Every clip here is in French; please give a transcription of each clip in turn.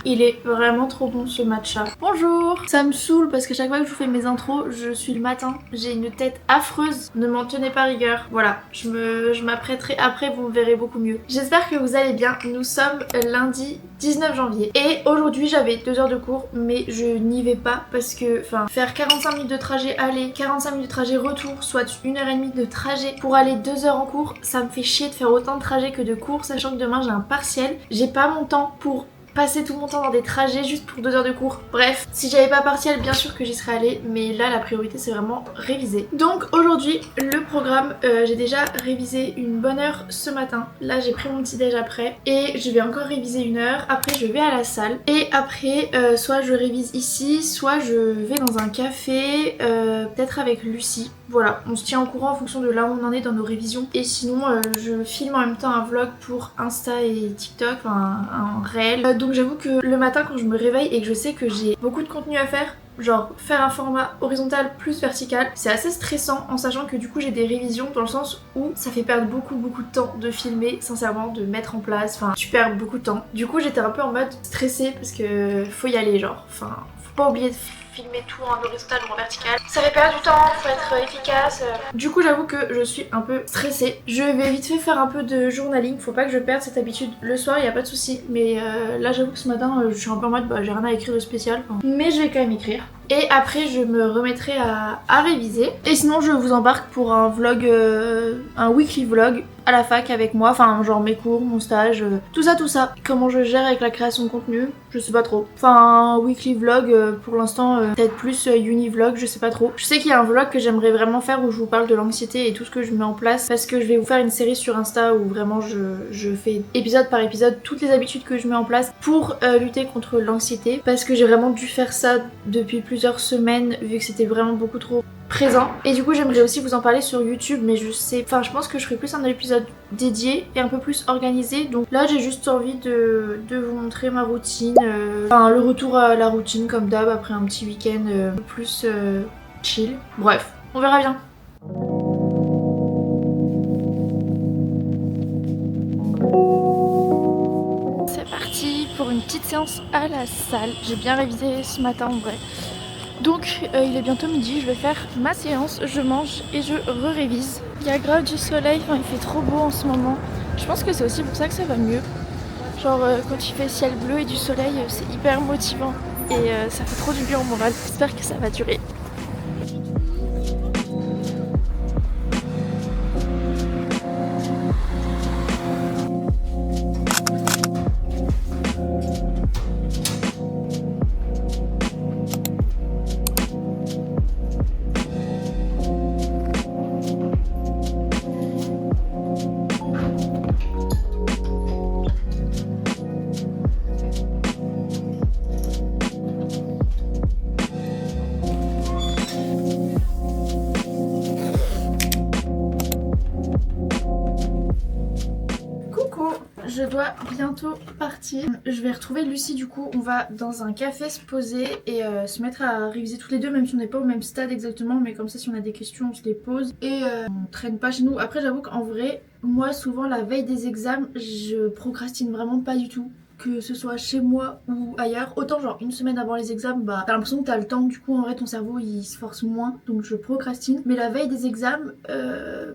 Il est vraiment trop bon ce matcha. Bonjour. Ça me saoule parce que chaque fois que je vous fais mes intros, je suis le matin. J'ai une tête affreuse. Ne m'en tenez pas rigueur. Voilà, je m'apprêterai après, vous me verrez beaucoup mieux. J'espère que vous allez bien. Nous sommes lundi 19 janvier. Et aujourd'hui j'avais 2 heures de cours, mais je n'y vais pas parce que, enfin, faire 45 minutes de trajet aller, 45 minutes de trajet retour, soit 1h30 de trajet pour aller 2 heures en cours, ça me fait chier de faire autant de trajets que de cours, sachant que demain j'ai un partiel. J'ai pas mon temps pour passer tout mon temps dans des trajets juste pour 2 heures de cours. Bref, si j'avais pas partiel, bien sûr que j'y serais allée, mais là la priorité c'est vraiment réviser. Donc aujourd'hui, le programme, j'ai déjà révisé une bonne heure ce matin. Là j'ai pris mon petit déj après et je vais encore réviser 1 heure. Après je vais à la salle et après soit je révise ici, soit je vais dans un café, peut-être avec Lucie. Voilà, on se tient au courant en fonction de là où on en est dans nos révisions. Et sinon, je filme en même temps un vlog pour Insta et TikTok, enfin un réel. Donc j'avoue que le matin quand je me réveille et que je sais que j'ai beaucoup de contenu à faire, genre faire un format horizontal plus vertical, c'est assez stressant en sachant que du coup j'ai des révisions dans le sens où ça fait perdre beaucoup de temps de filmer, sincèrement, de mettre en place, enfin tu perds beaucoup de temps. Du coup j'étais un peu en mode stressée parce que faut y aller genre, enfin faut pas oublier de filmer tout en horizontal ou en vertical. Ça fait perdre du temps, faut être efficace. Du coup j'avoue que je suis un peu stressée. Je vais vite fait faire un peu de journaling, faut pas que je perde cette habitude. Le soir y a pas de souci, mais là j'avoue que ce matin je suis un peu en mode bah j'ai rien à écrire de spécial. Mais je vais quand même écrire. Et après je me remettrai à réviser. Et sinon je vous embarque pour un vlog, un weekly vlog à la fac avec moi, enfin genre mes cours, mon stage, tout ça. Comment je gère avec la création de contenu, je sais pas trop. Enfin un weekly vlog pour l'instant, peut-être plus uni-vlog, je sais pas trop. Je sais qu'il y a un vlog que j'aimerais vraiment faire où je vous parle de l'anxiété et tout ce que je mets en place parce que je vais vous faire une série sur Insta où vraiment je fais épisode par épisode toutes les habitudes que je mets en place pour lutter contre l'anxiété parce que j'ai vraiment dû faire ça depuis plusieurs semaines vu que c'était vraiment beaucoup trop présent. Et du coup j'aimerais aussi vous en parler sur YouTube, mais je pense que je ferai plus un épisode dédié et un peu plus organisé. Donc là j'ai juste envie de vous montrer ma routine, enfin le retour à la routine comme d'hab après un petit week-end un peu plus chill. Bref, on verra bien. C'est parti pour une petite séance à la salle. J'ai bien révisé ce matin en vrai. Donc il est bientôt midi, je vais faire ma séance, je mange et je révise. Il y a grave du soleil, enfin il fait trop beau en ce moment. Je pense que c'est aussi pour ça que ça va mieux. Genre quand il fait ciel bleu et du soleil, c'est hyper motivant et ça fait trop du bien au moral. J'espère que ça va durer. Je dois bientôt partir. Je vais retrouver Lucie du coup. On va dans un café se poser et se mettre à réviser toutes les deux, même si on n'est pas au même stade exactement. Mais comme ça, si on a des questions, on se les pose. Et on traîne pas chez nous. Après, j'avoue qu'en vrai, moi, souvent, la veille des examens, je procrastine vraiment pas du tout. Que ce soit chez moi ou ailleurs, autant genre une semaine avant les examens, bah t'as l'impression que t'as le temps, du coup en vrai ton cerveau il se force moins, donc je procrastine. Mais la veille des examens,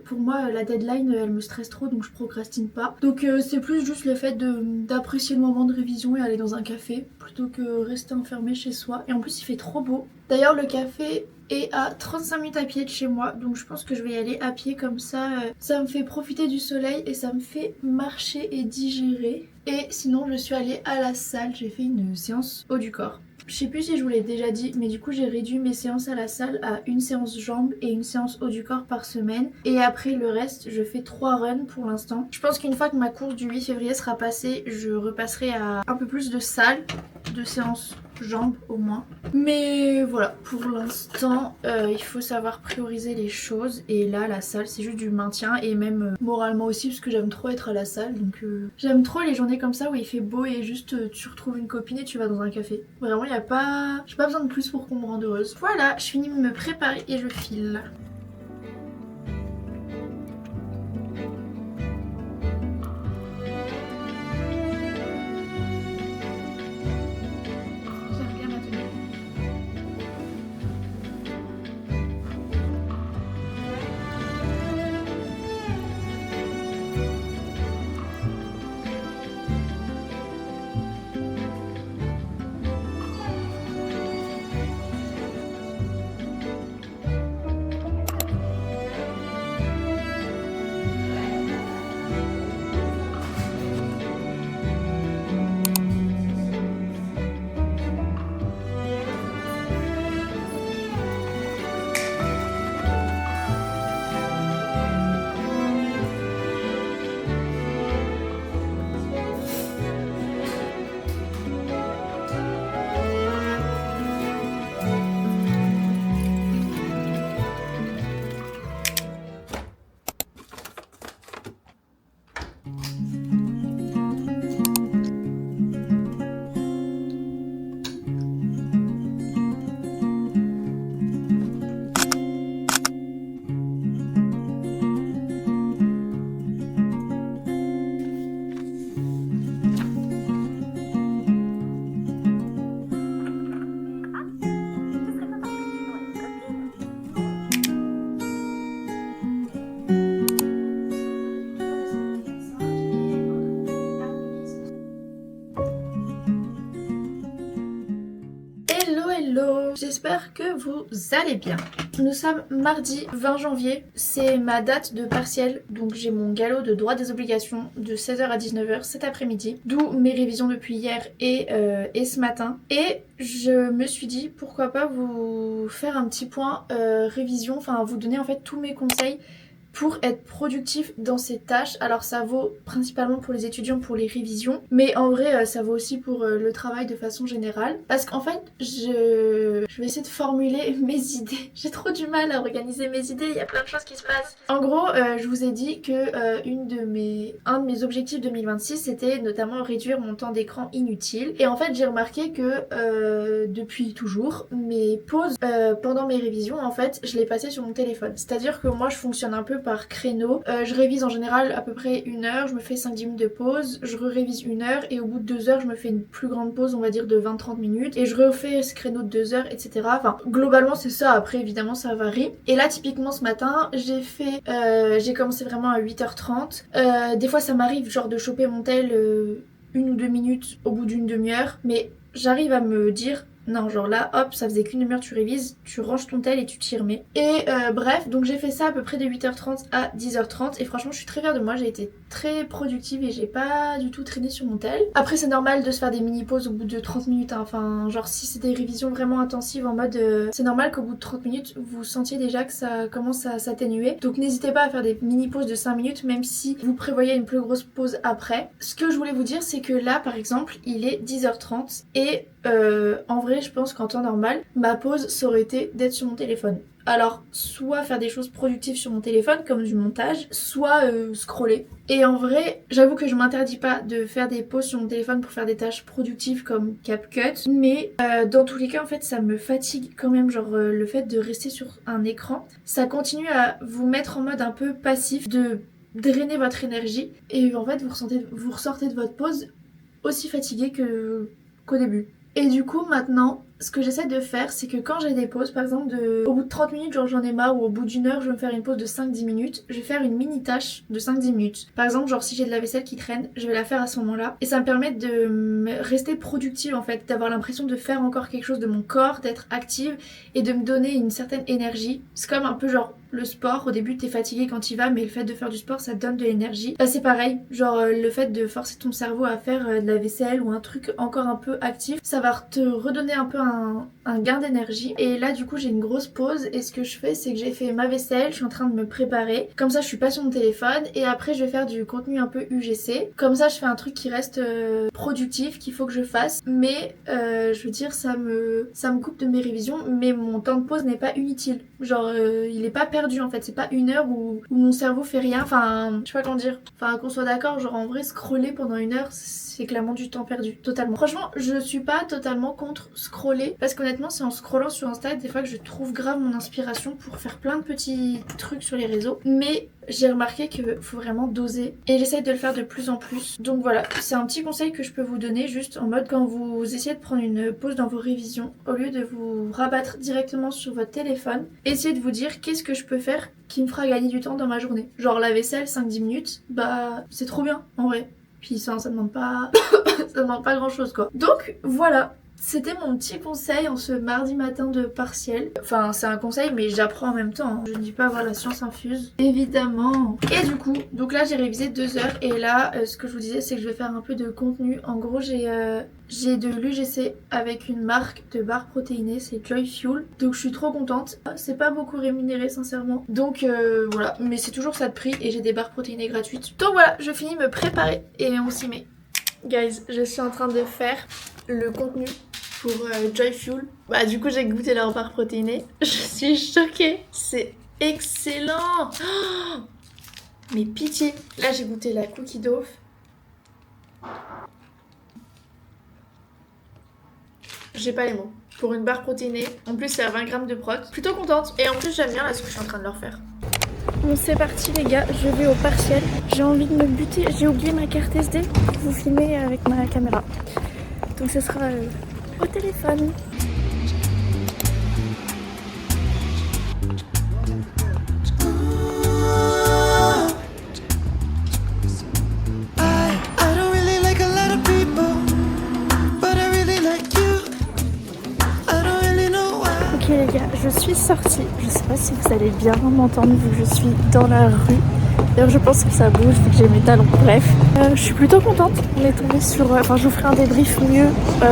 pour moi la deadline elle me stresse trop, donc je procrastine pas. Donc c'est plus juste le fait d'apprécier le moment de révision et aller dans un café plutôt que rester enfermé chez soi. Et en plus il fait trop beau. D'ailleurs le café est à 35 minutes à pied de chez moi, donc je pense que je vais y aller à pied comme ça. Ça me fait profiter du soleil et ça me fait marcher et digérer. Et sinon je suis allée à la salle, j'ai fait une séance haut du corps. Je sais plus si je vous l'ai déjà dit, mais du coup j'ai réduit mes séances à la salle à une séance jambes et une séance haut du corps par semaine. Et après le reste, je fais 3 runs pour l'instant. Je pense qu'une fois que ma course du 8 février sera passée, je repasserai à un peu plus de salle, de séances jambes au moins. Mais voilà, pour l'instant, il faut savoir prioriser les choses. Et là, la salle, c'est juste du maintien et même moralement aussi, parce que j'aime trop être à la salle. Donc j'aime trop les journées comme ça où il fait beau et juste tu retrouves une copine et tu vas dans un café. Vraiment, il y a pas... j'ai pas besoin de plus pour qu'on me rende heureuse. Voilà, je finis de me préparer et je file. j'espère que vous allez bien. Nous sommes mardi 20 janvier, c'est ma date de partiel, donc j'ai mon galop de droit des obligations de 16h à 19h cet après-midi, d'où mes révisions depuis hier et ce matin. Et je me suis dit pourquoi pas vous faire un petit point révision, enfin vous donner en fait tous mes conseils pour être productif dans ces tâches. Alors ça vaut principalement pour les étudiants, pour les révisions, mais en vrai ça vaut aussi pour le travail de façune générale. Parce qu'en fait je vais essayer de formuler mes idées. J'ai trop du mal à organiser mes idées, il y a plein de choses qui se passent. En gros je vous ai dit que un de mes objectifs 2026 c'était notamment réduire mon temps d'écran inutile. Et en fait j'ai remarqué que depuis toujours mes pauses pendant mes révisions en fait je les passais sur mon téléphone. C'est-à-dire que moi je fonctionne un peu par créneau. Je révise en général à peu près 1 heure, je me fais 5-10 minutes de pause, je révise 1 heure et au bout de 2 heures je me fais une plus grande pause, on va dire de 20-30 minutes et je refais ce créneau de 2 heures, etc. Enfin globalement c'est ça, après évidemment ça varie. Et là typiquement ce matin j'ai commencé vraiment à 8h30. Des fois ça m'arrive genre de choper mon tel 1 ou 2 minutes au bout d'une demi-heure, mais j'arrive à me dire non, genre là, hop, ça faisait qu'une demi-heure, tu révises, tu ranges ton tel et tu t'y remets. Et bref, donc j'ai fait ça à peu près de 8h30 à 10h30 et franchement je suis très fière de moi, j'ai été très productive et j'ai pas du tout traîné sur mon tel. Après c'est normal de se faire des mini-pauses au bout de 30 minutes, hein. Enfin genre si c'est des révisions vraiment intensives en mode c'est normal qu'au bout de 30 minutes vous sentiez déjà que ça commence à s'atténuer. Donc n'hésitez pas à faire des mini-pauses de 5 minutes même si vous prévoyez une plus grosse pause après. Ce que je voulais vous dire c'est que là par exemple il est 10h30 et en vrai je pense qu'en temps normal ma pause ça aurait été d'être sur mon téléphone. Alors soit faire des choses productives sur mon téléphone comme du montage, soit scroller. Et en vrai j'avoue que je m'interdis pas de faire des pauses sur mon téléphone pour faire des tâches productives comme CapCut, mais dans tous les cas en fait ça me fatigue quand même, genre le fait de rester sur un écran ça continue à vous mettre en mode un peu passif, de drainer votre énergie et en fait vous ressortez de votre pause aussi fatigué qu'au début. Et du coup maintenant ce que j'essaie de faire c'est que quand j'ai des pauses par exemple au bout de 30 minutes genre j'en ai marre, ou au bout d'1 heure je vais me faire une pause de 5-10 minutes, je vais faire une mini tâche de 5-10 minutes. Par exemple genre si j'ai de la vaisselle qui traîne je vais la faire à ce moment là et ça me permet de rester productive en fait, d'avoir l'impression de faire encore quelque chose de mon corps, d'être active et de me donner une certaine énergie. C'est comme un peu genre le sport, au début t'es fatigué quand tu y vas mais le fait de faire du sport ça te donne de l'énergie. Bah c'est pareil, genre le fait de forcer ton cerveau à faire de la vaisselle ou un truc encore un peu actif, ça va te redonner un peu un gain d'énergie. Et là du coup j'ai une grosse pause et ce que je fais c'est que j'ai fait ma vaisselle, je suis en train de me préparer, comme ça je suis pas sur mon téléphone et après je vais faire du contenu un peu UGC, comme ça je fais un truc qui reste productif qu'il faut que je fasse, mais je veux dire ça me coupe de mes révisions mais mon temps de pause n'est pas inutile, genre il est pas perdu en fait, c'est pas 1 heure où mon cerveau fait rien, enfin je sais pas comment dire, enfin qu'on soit d'accord, genre en vrai scroller pendant 1 heure c'est clairement du temps perdu, totalement. Franchement je suis pas totalement contre scroller parce qu'honnêtement c'est en scrollant sur Insta des fois que je trouve grave mon inspiration pour faire plein de petits trucs sur les réseaux, mais j'ai remarqué qu'il faut vraiment doser et j'essaye de le faire de plus en plus. Donc voilà, c'est un petit conseil que je peux vous donner juste en mode quand vous essayez de prendre une pause dans vos révisions, au lieu de vous rabattre directement sur votre téléphone, essayez de vous dire qu'est-ce que je peux faire qui me fera gagner du temps dans ma journée. Genre la vaisselle 5-10 minutes, bah c'est trop bien en vrai. Puis ça demande pas ça demande pas grand chose quoi. Donc voilà, c'était mon petit conseil en ce mardi matin de partiel. Enfin c'est un conseil mais j'apprends en même temps, hein. Je ne dis pas avoir la science infuse, évidemment. Et du coup, donc là j'ai révisé 2 heures et là ce que je vous disais c'est que je vais faire un peu de contenu. En gros j'ai de l'UGC avec une marque de barres protéinées, c'est Joy Fuel. Donc je suis trop contente. C'est pas beaucoup rémunéré sincèrement. Donc voilà, mais c'est toujours ça de prix et j'ai des barres protéinées gratuites. Donc voilà, je finis de me préparer et on s'y met. Guys, je suis en train de faire le contenu pour Joy Fuel. Bah du coup j'ai goûté leur barre protéinée. Je suis choquée. C'est excellent. Oh, mais pitié. Là j'ai goûté la cookie dough. J'ai pas les mots. Pour une barre protéinée. En plus c'est à 20 grammes de prot. Plutôt contente. Et en plus j'aime bien là ce que je suis en train de leur faire. Bon c'est parti les gars, je vais au partiel. J'ai envie de me buter. J'ai oublié ma carte SD pour vous filmer avec ma caméra. Donc ce sera au téléphone. suis sortie. Je sais pas si vous allez bien m'entendre vu que je suis dans la rue. D'ailleurs je pense que ça bouge vu que j'ai mes talons. Bref, je suis plutôt contente. On est tombé sur... Enfin je vous ferai un débrief mieux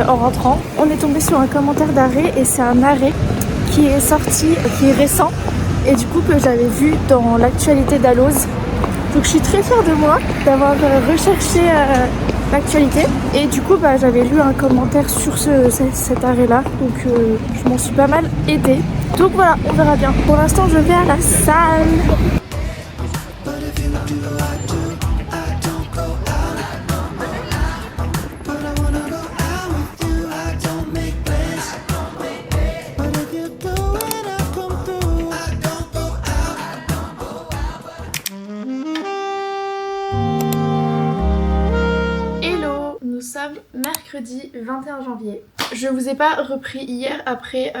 en rentrant. On est tombé sur un commentaire d'arrêt et c'est un arrêt qui est sorti, qui est récent. Et du coup que j'avais vu dans l'actualité d'Alloz. Donc je suis très fière de moi d'avoir recherché l'actualité. Et du coup j'avais lu un commentaire sur cet arrêt là. Donc je m'en suis pas mal aidée. Donc voilà, on verra bien. Pour l'instant je vais à la salle. Nous sommes mercredi 21 janvier. Je vous ai pas repris hier après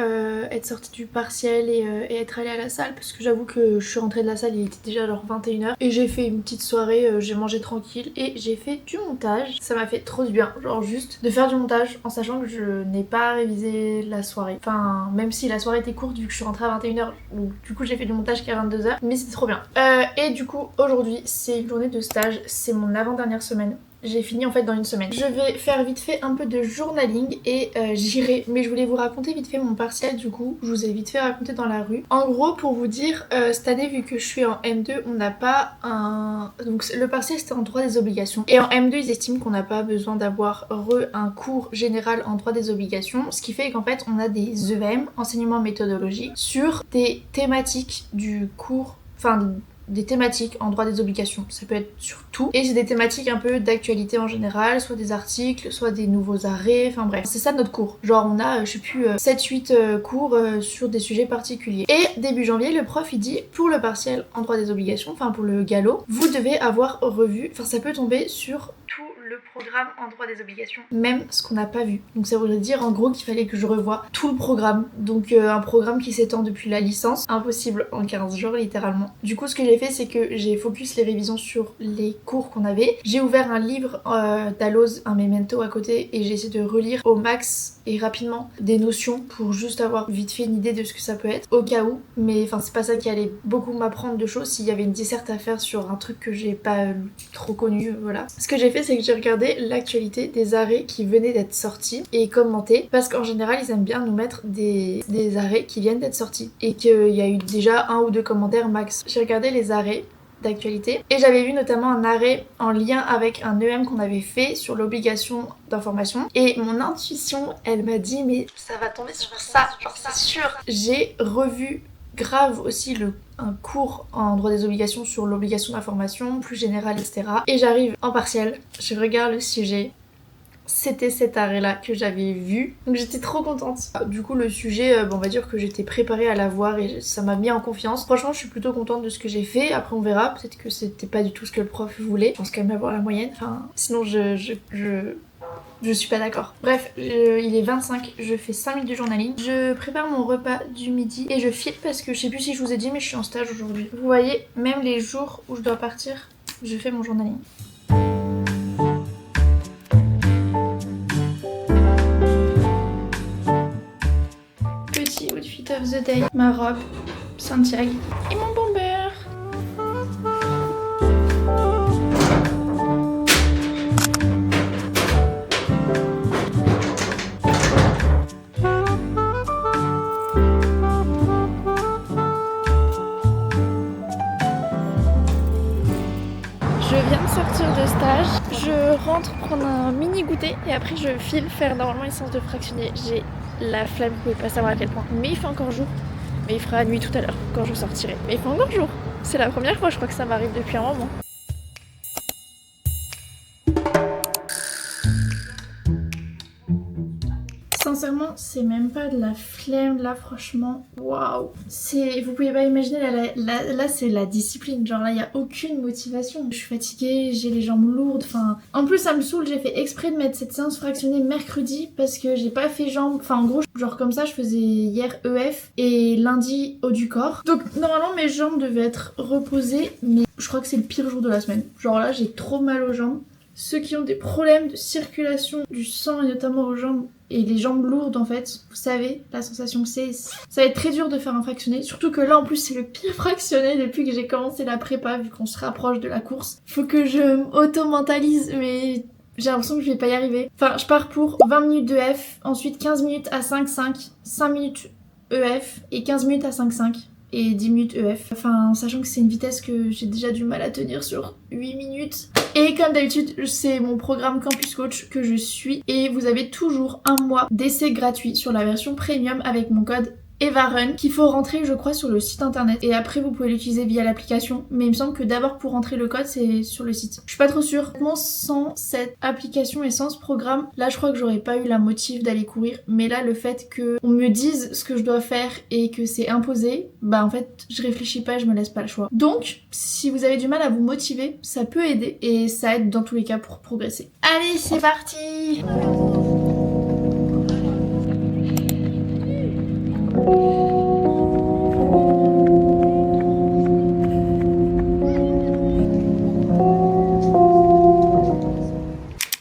être sortie du partiel et être allée à la salle parce que j'avoue que je suis rentrée de la salle, il était déjà genre 21h et j'ai fait une petite soirée, j'ai mangé tranquille et j'ai fait du montage. Ça m'a fait trop du bien, genre juste de faire du montage en sachant que je n'ai pas révisé la soirée. Enfin, même si la soirée était courte vu que je suis rentrée à 21h, donc du coup j'ai fait du montage qu'à 22h, mais c'était trop bien. Et du coup aujourd'hui c'est une journée de stage, c'est mon avant-dernière semaine. J'ai fini en fait dans une semaine. Je vais faire vite fait un peu de journaling et j'irai. Mais je voulais vous raconter vite fait mon partiel du coup. Je vous ai vite fait raconter dans la rue. En gros pour vous dire, cette année vu que je suis en M2, on n'a pas un... Donc le partiel c'était en droit des obligations. Et en M2 ils estiment qu'on n'a pas besoin d'avoir un cours général en droit des obligations. Ce qui fait qu'en fait on a des EVM, enseignement méthodologique, sur des thématiques du cours... Enfin... des thématiques en droit des obligations, ça peut être sur tout, et c'est des thématiques un peu d'actualité en général, soit des articles, soit des nouveaux arrêts, enfin bref, c'est ça notre cours. Genre on a, je sais plus, 7-8 cours sur des sujets particuliers. Et début janvier, le prof il dit, pour le partiel en droit des obligations, enfin pour le galop, vous devez avoir revu, enfin ça peut tomber sur tout le programme en droit des obligations, même ce qu'on n'a pas vu. Donc ça voudrait dire en gros qu'il fallait que je revoie tout le programme, donc un programme qui s'étend depuis la licence, impossible en 15 jours littéralement. Du coup ce que j'ai fait c'est que j'ai focus les révisions sur les cours qu'on avait. J'ai ouvert un livre d'Alloz, un memento à côté, et j'ai essayé de relire au max et rapidement des notions pour juste avoir vite fait une idée de ce que ça peut être au cas où, mais enfin c'est pas ça qui allait beaucoup m'apprendre de choses. S'il y avait une disserte à faire sur un truc que j'ai pas trop connu, voilà. Ce que j'ai fait c'est que j'ai regardé l'actualité des arrêts qui venaient d'être sortis et commentés, parce qu'en général ils aiment bien nous mettre des arrêts qui viennent d'être sortis et qu'il y a eu déjà 1 ou 2 commentaires max. J'ai regardé les arrêts d'actualité et j'avais vu notamment un arrêt en lien avec un EM qu'on avait fait sur l'obligation d'information et mon intuition elle m'a dit mais ça va tomber sur ça, genre c'est sûr. J'ai revu grave aussi un cours en droit des obligations sur l'obligation d'information plus générale, etc. Et j'arrive en partiel, je regarde le sujet, c'était cet arrêt là que j'avais vu, donc j'étais trop contente. Du coup le sujet, on va dire que j'étais préparée à l'avoir et ça m'a mis en confiance. Franchement je suis plutôt contente de ce que j'ai fait, après on verra, peut-être que c'était pas du tout ce que le prof voulait, je pense quand même avoir la moyenne, enfin sinon je suis pas d'accord. Bref, il est 25, je fais 5 minutes de journaling. Je prépare mon repas du midi et je file parce que je sais plus si je vous ai dit mais je suis en stage aujourd'hui. Vous voyez, même les jours où je dois partir, je fais mon journaling. Petit outfit of the day, ma robe, Santiago et mon bomber. Je viens de sortir de stage, je rentre prendre un mini goûter et après je file faire normalement une séance de fractionné. J'ai la flemme, vous pouvez pas savoir à quel point. Mais il fait encore jour, mais il fera nuit tout à l'heure quand je sortirai. Mais il fait encore jour, c'est la première fois je crois que ça m'arrive depuis un moment. Sincèrement, c'est même pas de la flemme là, franchement. Waouh! Vous pouvez pas imaginer, là c'est la discipline. Genre là, il y a aucune motivation. Je suis fatiguée, j'ai les jambes lourdes. Enfin, en plus, ça me saoule. J'ai fait exprès de mettre cette séance fractionnée mercredi parce que j'ai pas fait jambes. Enfin, en gros, genre comme ça, je faisais hier EF et lundi haut du corps. Donc, normalement, mes jambes devaient être reposées, mais je crois que c'est le pire jour de la semaine. Genre là, j'ai trop mal aux jambes. Ceux qui ont des problèmes de circulation du sang et notamment aux jambes et les jambes lourdes en fait, vous savez la sensation que c'est. Ça va être très dur de faire un fractionné, surtout que là en plus c'est le pire fractionné depuis que j'ai commencé la prépa vu qu'on se rapproche de la course. Faut que je auto-mentalise mais j'ai l'impression que je vais pas y arriver. Enfin je pars pour 20 minutes de F, ensuite 15 minutes à 5-5, 5 minutes EF et 15 minutes à 5-5. Et 10 minutes EF. Enfin, sachant que c'est une vitesse que j'ai déjà du mal à tenir sur 8 minutes. Et comme d'habitude, c'est mon programme Campus Coach que je suis. Et vous avez toujours un mois d'essai gratuit sur la version premium avec mon code EvaRun qu'il faut rentrer je crois sur le site internet et après vous pouvez l'utiliser via l'application mais il me semble que d'abord pour rentrer le code c'est sur le site. Je suis pas trop sûre. Sans cette application et sans ce programme, là je crois que j'aurais pas eu la motive d'aller courir mais là le fait qu'on me dise ce que je dois faire et que c'est imposé, bah en fait je réfléchis pas, je me laisse pas le choix. Donc si vous avez du mal à vous motiver, ça peut aider et ça aide dans tous les cas pour progresser. Allez c'est parti.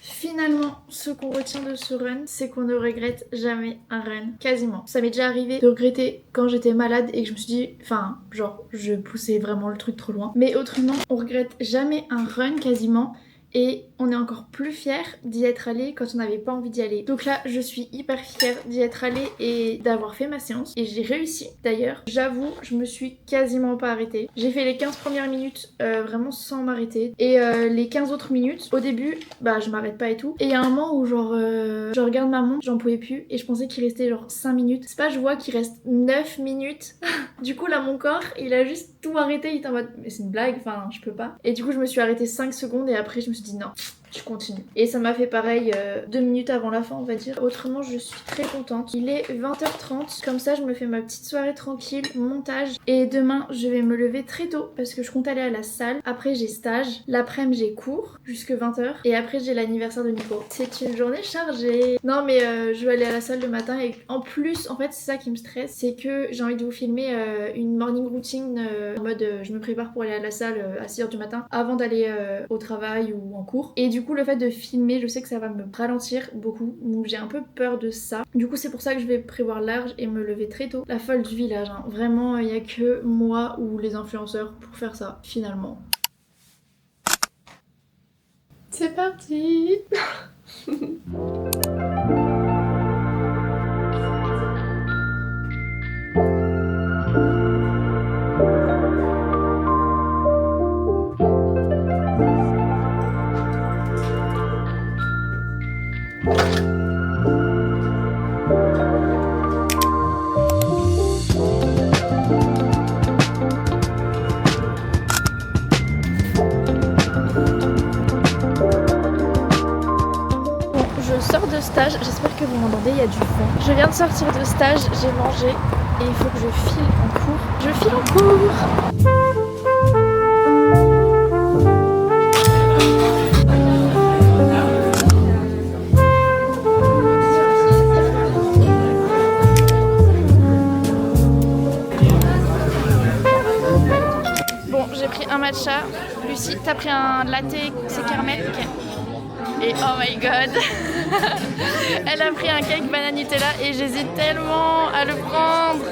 Finalement, ce qu'on retient de ce run, c'est qu'on ne regrette jamais un run, quasiment. Ça m'est déjà arrivé de regretter quand j'étais malade et que je me suis dit, enfin, genre, je poussais vraiment le truc trop loin. Mais autrement, on regrette jamais un run, quasiment. Et on est encore plus fiers d'y être allé quand on n'avait pas envie d'y aller. Donc là, je suis hyper fière d'y être allée et d'avoir fait ma séance. Et j'ai réussi d'ailleurs. J'avoue, je me suis quasiment pas arrêtée. J'ai fait les 15 premières minutes vraiment sans m'arrêter. Et les 15 autres minutes, au début, bah je m'arrête pas et tout. Et il y a un moment où genre, je regarde ma montre, j'en pouvais plus. Et je pensais qu'il restait genre 5 minutes. C'est pas, je vois qu'il reste 9 minutes. Du coup là, mon corps, il a juste tout arrêté. Il était en mode, mais c'est une blague, enfin je peux pas. Et du coup, je me suis arrêtée 5 secondes et après je me suis dit non, je continue. Et ça m'a fait pareil 2 minutes avant la fin on va dire. Autrement je suis très contente. Il est 20h30, comme ça je me fais ma petite soirée tranquille, montage. Et demain je vais me lever très tôt parce que je compte aller à la salle. Après j'ai stage, l'après-midi j'ai cours jusque 20h. Et après j'ai l'anniversaire de Nico. C'est une journée chargée. Non mais je vais aller à la salle le matin et en plus en fait c'est ça qui me stresse. C'est que j'ai envie de vous filmer une morning routine en mode je me prépare pour aller à la salle à 6h du matin avant d'aller au travail ou en cours. Et du coup le fait de filmer je sais que ça va me ralentir beaucoup donc j'ai un peu peur de ça. Du coup c'est pour ça que je vais prévoir large et me lever très tôt. La folle du village hein. Vraiment il y a que moi ou les influenceurs pour faire ça finalement. C'est parti. Stage, j'espère que vous m'entendez, il y a du vent. Je viens de sortir de stage, j'ai mangé et il faut que je file en cours. Je file en cours. Bon, j'ai pris un matcha. Lucie, t'as pris un latte, c'est caramel, ok. Et oh my god. Elle a pris un cake banane Nutella et j'hésite tellement à le prendre.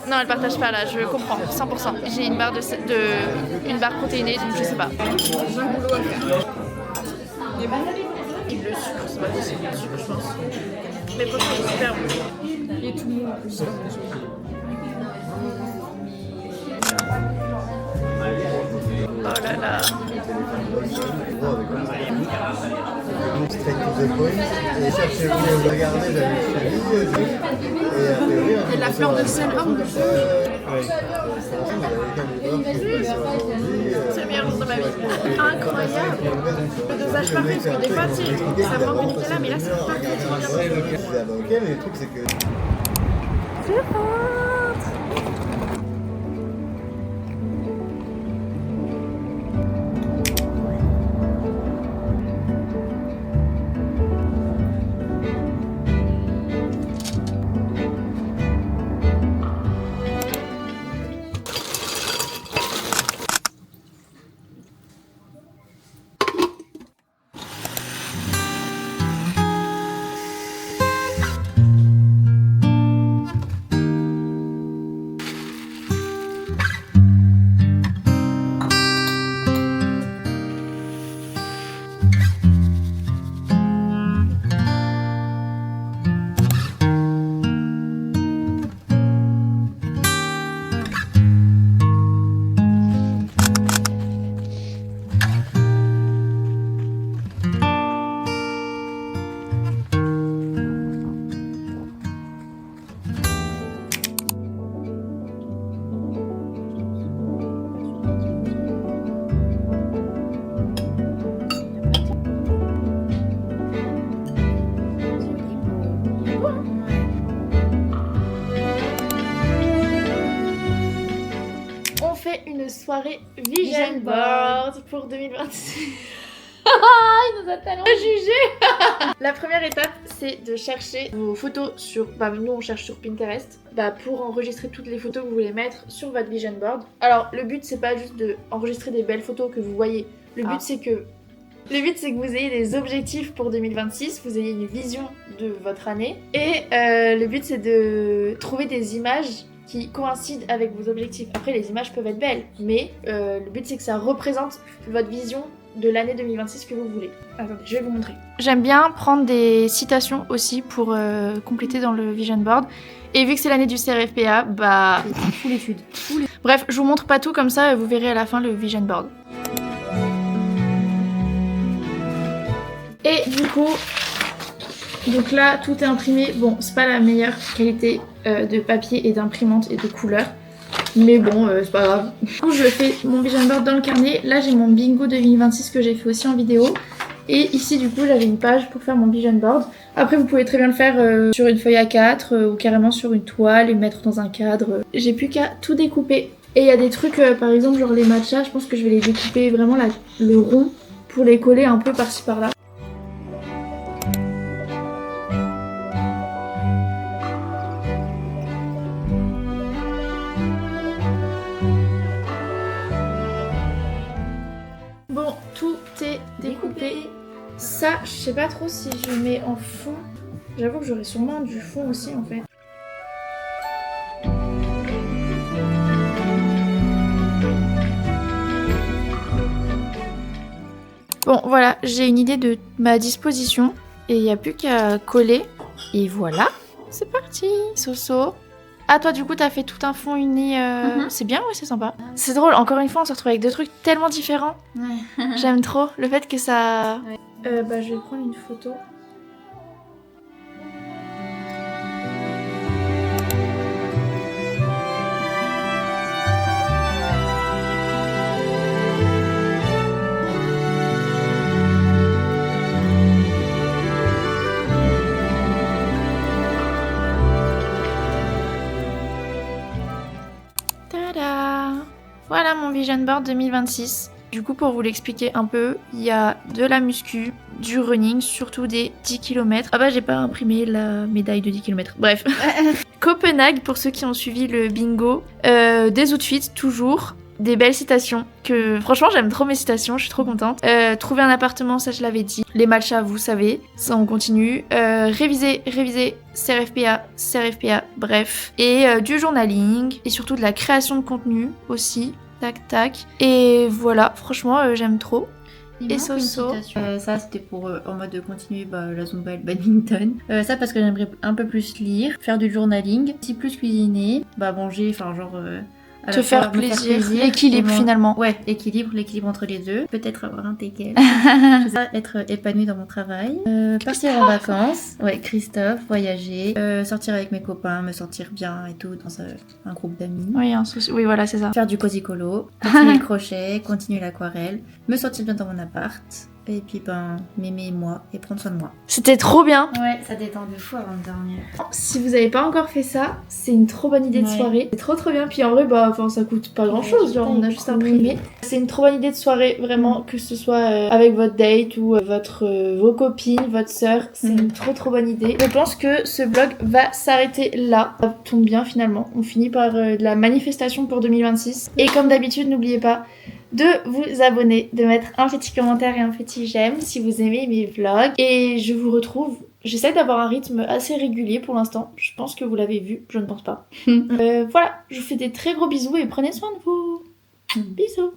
Non, elle partage pas là, je comprends, 100%. J'ai une barre une barre protéinée, donc je sais pas. J'ai un boulot à faire. Et le sucre, c'est pas possible, le sucre, je pense. Mais pourtant, il est super bon. Il est tout mou en plus. Oh là là. Et la fleur de sel homme. C'est le meilleur jour de ma vie. Incroyable. Le dosage parfait parce que des fois ça manque de Nutella mais là c'est parfait. Ok mais le truc c'est que... Je rentre. soirée Vision Board pour 2026. Il nous a tellement jugé. La première étape, c'est de chercher vos photos sur... nous on cherche sur Pinterest pour enregistrer toutes les photos que vous voulez mettre sur votre Vision Board. Alors le but c'est pas juste d'enregistrer des belles photos que vous voyez. Le but c'est que vous ayez des objectifs pour 2026, vous ayez une vision de votre année. Et le but c'est de trouver des images qui coïncident avec vos objectifs. Après les images peuvent être belles, mais le but c'est que ça représente votre vision de l'année 2026 que vous voulez. Attendez, je vais vous montrer. J'aime bien prendre des citations aussi pour compléter dans le Vision Board. Et vu que c'est l'année du CRFPA, full étude. Bref, je vous montre pas tout comme ça, vous verrez à la fin le Vision Board. Et du coup, donc là, tout est imprimé. Bon, c'est pas la meilleure qualité de papier et d'imprimante et de couleur. Mais bon, c'est pas grave. Du coup, je fais mon Vision Board dans le carnet. Là, j'ai mon bingo 2026 que j'ai fait aussi en vidéo. Et ici, du coup, j'avais une page pour faire mon Vision Board. Après, vous pouvez très bien le faire sur une feuille A4 ou carrément sur une toile et mettre dans un cadre. J'ai plus qu'à tout découper. Et il y a des trucs, par exemple, genre les matchas, je pense que je vais les découper vraiment le rond pour les coller un peu par-ci par-là. Bon, tout est découpé. Ça, je sais pas trop si je mets en fond. J'avoue que j'aurais sûrement du fond aussi en fait. Bon, voilà, j'ai une idée de ma disposition. Et il n'y a plus qu'à coller. Et voilà, c'est parti. Soso. Ah, toi, du coup, t'as fait tout un fond uni. C'est bien, ouais, c'est sympa. C'est drôle, encore une fois, on se retrouve avec deux trucs tellement différents. Ouais. J'aime trop le fait que ça... Ouais. je vais prendre une photo. Voilà mon Vision Board 2026. Du coup, pour vous l'expliquer un peu, il y a de la muscu, du running, surtout des 10 km. Ah j'ai pas imprimé la médaille de 10 km. Bref. Copenhague, pour ceux qui ont suivi le bingo. Des outfits, toujours. Des belles citations, que franchement j'aime trop mes citations, je suis trop contente. Trouver un appartement, ça je l'avais dit. Les matchas, vous savez, ça on continue. Réviser, CRFPA, bref. Et du journaling, et surtout de la création de contenu aussi. Tac tac. Et voilà, franchement j'aime trop. Et Soso. Ça c'était pour en mode de continuer la Zumba et le badminton. Ça parce que j'aimerais un peu plus lire, faire du journaling, si plus cuisiner, manger, enfin genre... te faire plaisir. L'équilibre finalement. Ouais, l'équilibre entre les deux. Peut-être avoir un teckel. Je sais être épanouie dans mon travail. Partir en vacances. Ouais, Christophe, voyager. Sortir avec mes copains, me sentir bien et tout dans un groupe d'amis. Oui, voilà, c'est ça. Faire du cosy colo. Continuer le crochet, continuer l'aquarelle. Me sentir bien dans mon appart. Et puis m'aimer moi et prendre soin de moi. C'était trop bien. Ouais, ça détend de fou avant de dormir. Si vous avez pas encore fait ça, c'est une trop bonne idée de soirée. C'est trop bien. Puis en vrai, ça coûte pas grand chose. Genre, on a juste imprimé. C'est une trop bonne idée de soirée, vraiment, que ce soit avec votre date ou vos copines, votre sœur. C'est une trop bonne idée. Je pense que ce vlog va s'arrêter là. Ça tombe bien finalement. On finit par de la manifestation pour 2026. Et comme d'habitude, n'oubliez pas de vous abonner, de mettre un petit commentaire et un petit j'aime si vous aimez mes vlogs. Et je vous retrouve... J'essaie d'avoir un rythme assez régulier pour l'instant. Je pense que vous l'avez vu, je ne pense pas. Voilà, je vous fais des très gros bisous et prenez soin de vous. Bisous.